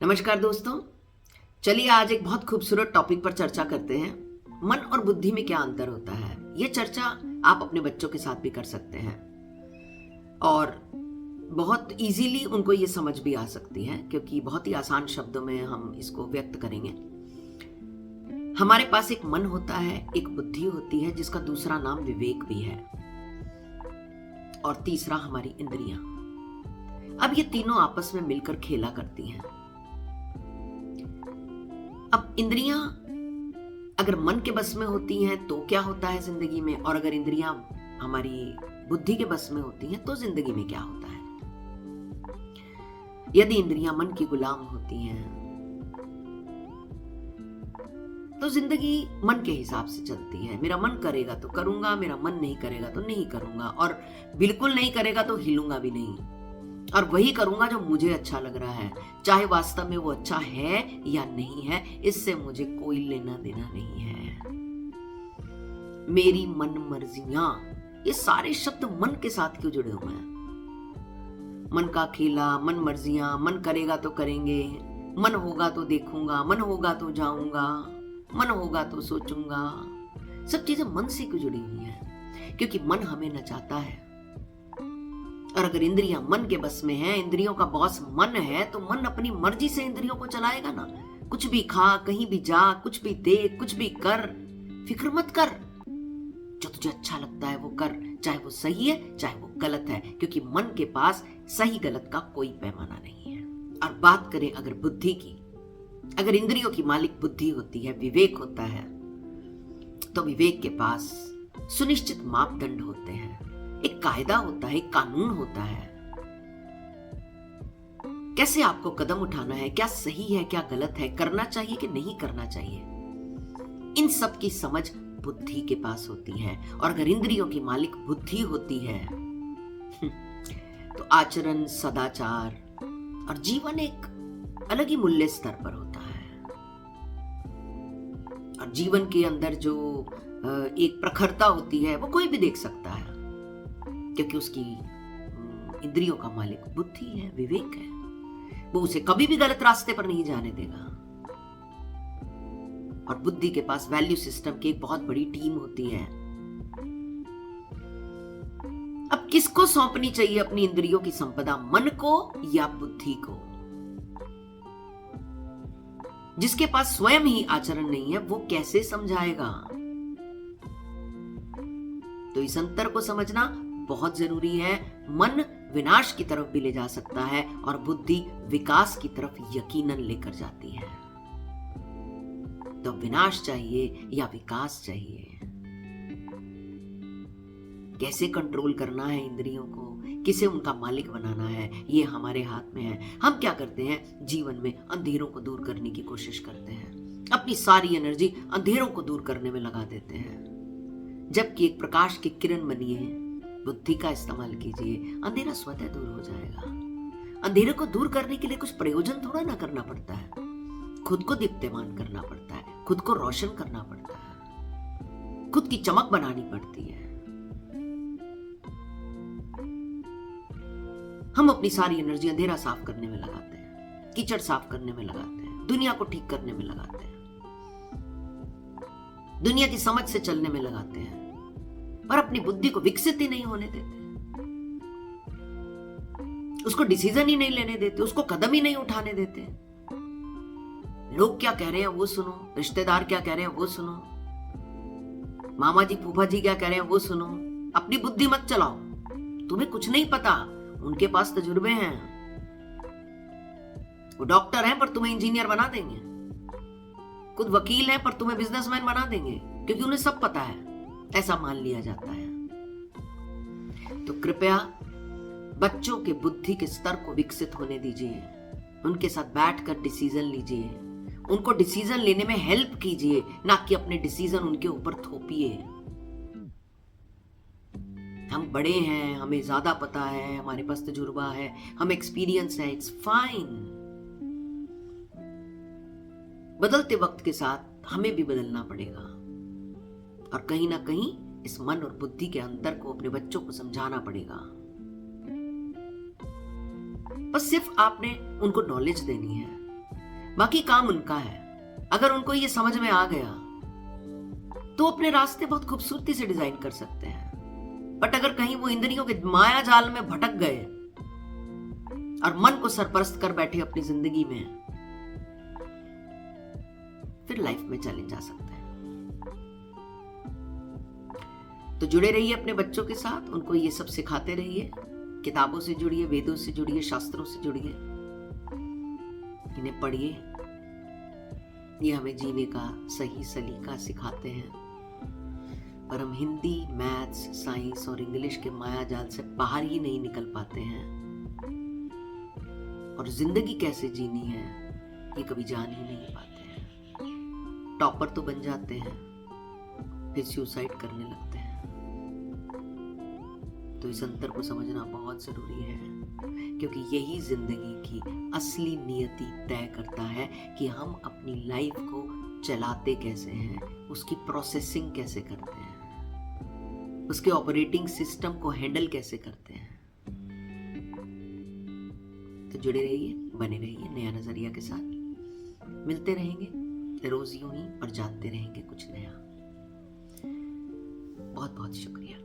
नमस्कार दोस्तों। चलिए आज एक बहुत खूबसूरत टॉपिक पर चर्चा करते हैं। मन और बुद्धि में क्या अंतर होता है। ये चर्चा आप अपने बच्चों के साथ भी कर सकते हैं और बहुत इजीली उनको ये समझ भी आ सकती है, क्योंकि बहुत ही आसान शब्दों में हम इसको व्यक्त करेंगे। हमारे पास एक मन होता है, एक बुद्धि होती है, जिसका दूसरा नाम विवेक भी है, और तीसरा हमारी इंद्रियां। अब ये तीनों आपस में मिलकर खेला करती हैं। अब इंद्रियां अगर मन के बस में होती हैं तो क्या होता है जिंदगी में, और अगर इंद्रियां हमारी बुद्धि के बस में होती हैं तो जिंदगी में क्या होता है। यदि इंद्रियां मन की गुलाम होती हैं तो जिंदगी मन के हिसाब से चलती है। मेरा मन करेगा तो करूंगा, मेरा मन नहीं करेगा तो नहीं करूंगा, और बिल्कुल नहीं करेगा तो हिलूंगा भी नहीं, और वही करूंगा जो मुझे अच्छा लग रहा है, चाहे वास्तव में वो अच्छा है या नहीं है, इससे मुझे कोई लेना देना नहीं है। मेरी मन मर्जियां, ये सारे शब्द मन के साथ क्यों जुड़े हुए हैं। मन का खेला, मन मर्जियां, मन करेगा तो करेंगे, मन होगा तो देखूंगा, मन होगा तो जाऊंगा, मन होगा तो सोचूंगा। सब चीजें मन से क्यों जुड़ी हुई हैं? क्योंकि मन हमें नचाता है। और अगर इंद्रियां मन के बस में हैं, इंद्रियों का बॉस मन है, तो मन अपनी मर्जी से इंद्रियों को चलाएगा ना। कुछ भी खा, कहीं भी जा, कुछ भी देख, कुछ भी कर, फिक्र मत कर, जो तुझे अच्छा लगता है वो कर, चाहे वो सही है चाहे वो गलत है, क्योंकि मन के पास सही गलत का कोई पैमाना नहीं है। और बात करें अगर बुद्धि की, अगर इंद्रियों की मालिक बुद्धि होती है, विवेक होता है, तो विवेक के पास सुनिश्चित मापदंड होते हैं, एक कायदा होता है, एक कानून होता है। कैसे आपको कदम उठाना है, क्या सही है क्या गलत है, करना चाहिए कि नहीं करना चाहिए, इन सब की समझ बुद्धि के पास होती है। और अगर इंद्रियों की मालिक बुद्धि होती है तो आचरण, सदाचार और जीवन एक अलग ही मूल्य स्तर पर होता है। और जीवन के अंदर जो एक प्रखरता होती है वो कोई भी देख सकता है, क्योंकि उसकी इंद्रियों का मालिक बुद्धि है, विवेक है। वो उसे कभी भी गलत रास्ते पर नहीं जाने देगा। और बुद्धि के पास वैल्यू सिस्टम की एक बहुत बड़ी टीम होती है। अब किसको सौंपनी चाहिए अपनी इंद्रियों की संपदा, मन को या बुद्धि को? जिसके पास स्वयं ही आचरण नहीं है वो कैसे समझाएगा? तो इस अंतर को समझना बहुत जरूरी है। मन विनाश की तरफ भी ले जा सकता है और बुद्धि विकास की तरफ यकीनन लेकर जाती है। तो विनाश चाहिए या विकास चाहिए? कैसे कंट्रोल करना है इंद्रियों को, किसे उनका मालिक बनाना है, ये हमारे हाथ में है। हम क्या करते हैं, जीवन में अंधेरों को दूर करने की कोशिश करते हैं, अपनी सारी एनर्जी अंधेरों को दूर करने में लगा देते हैं। जबकि एक प्रकाश की किरण बनिए, बुद्धि का इस्तेमाल कीजिए, अंधेरा स्वतः दूर हो जाएगा। अंधेरे को दूर करने के लिए कुछ प्रयोजन थोड़ा ना करना पड़ता है, खुद को दीप्यमान करना पड़ता है, खुद को रोशन करना पड़ता है, खुद की चमक बनानी पड़ती है। हम अपनी सारी एनर्जी अंधेरा साफ करने में लगाते हैं, कीचड़ साफ करने में लगाते हैं, दुनिया को ठीक करने में लगाते हैं, दुनिया की समझ से चलने में लगाते हैं, पर अपनी बुद्धि को विकसित ही नहीं होने देते, उसको डिसीजन ही नहीं लेने देते, उसको कदम ही नहीं उठाने देते। लोग क्या कह रहे हैं वो सुनो, रिश्तेदार क्या कह रहे हैं वो सुनो, मामा जी फूफा जी क्या कह रहे हैं वो सुनो। अपनी बुद्धि मत चलाओ, तुम्हें कुछ नहीं पता, उनके पास तजुर्बे हैं, वो डॉक्टर हैं पर तुम्हें इंजीनियर बना देंगे, खुद वकील हैं पर तुम्हें बिजनेसमैन बना देंगे, क्योंकि उन्हें सब पता है, ऐसा मान लिया जाता है। तो कृपया बच्चों के बुद्धि के स्तर को विकसित होने दीजिए, उनके साथ बैठकर डिसीजन लीजिए, उनको डिसीजन लेने में हेल्प कीजिए, ना कि अपने डिसीजन उनके ऊपर थोपिए। हम बड़े हैं, हमें ज्यादा पता है, हमारे पास तजुर्बा है, हम एक्सपीरियंस है, इट्स फाइन। बदलते वक्त के साथ हमें भी बदलना पड़ेगा, और कहीं ना कहीं इस मन और बुद्धि के अंतर को अपने बच्चों को समझाना पड़ेगा। बस सिर्फ आपने उनको नॉलेज देनी है, बाकी काम उनका है। अगर उनको ये समझ में आ गया तो अपने रास्ते बहुत खूबसूरती से डिजाइन कर सकते हैं। बट अगर कहीं वो इंद्रियों के माया जाल में भटक गए और मन को सरपरस्त कर बैठे अपनी जिंदगी में, फिर लाइफ में चैलेंज आ सकते हैं। तो जुड़े रहिए अपने बच्चों के साथ, उनको ये सब सिखाते रहिए। किताबों से जुड़िए, वेदों से जुड़िए, शास्त्रों से जुड़िए, इन्हें पढ़िए। ये हमें जीने का सही सलीका सिखाते हैं। पर हम हिंदी, मैथ्स, साइंस और इंग्लिश के माया जाल से बाहर ही नहीं निकल पाते हैं, और जिंदगी कैसे जीनी है ये कभी जान ही नहीं पाते हैं। टॉपर तो बन जाते हैं, फिर सुसाइड करने लगते हैं। तो इस अंतर को समझना बहुत जरूरी है, क्योंकि यही जिंदगी की असली नियति तय करता है कि हम अपनी लाइफ को चलाते कैसे हैं, उसकी प्रोसेसिंग कैसे करते हैं, उसके ऑपरेटिंग सिस्टम को हैंडल कैसे करते हैं। तो जुड़े रहिए, बने रहिए नया नजरिया के साथ। मिलते रहेंगे रोज यूं ही और जानते रहेंगे कुछ नया। बहुत बहुत शुक्रिया।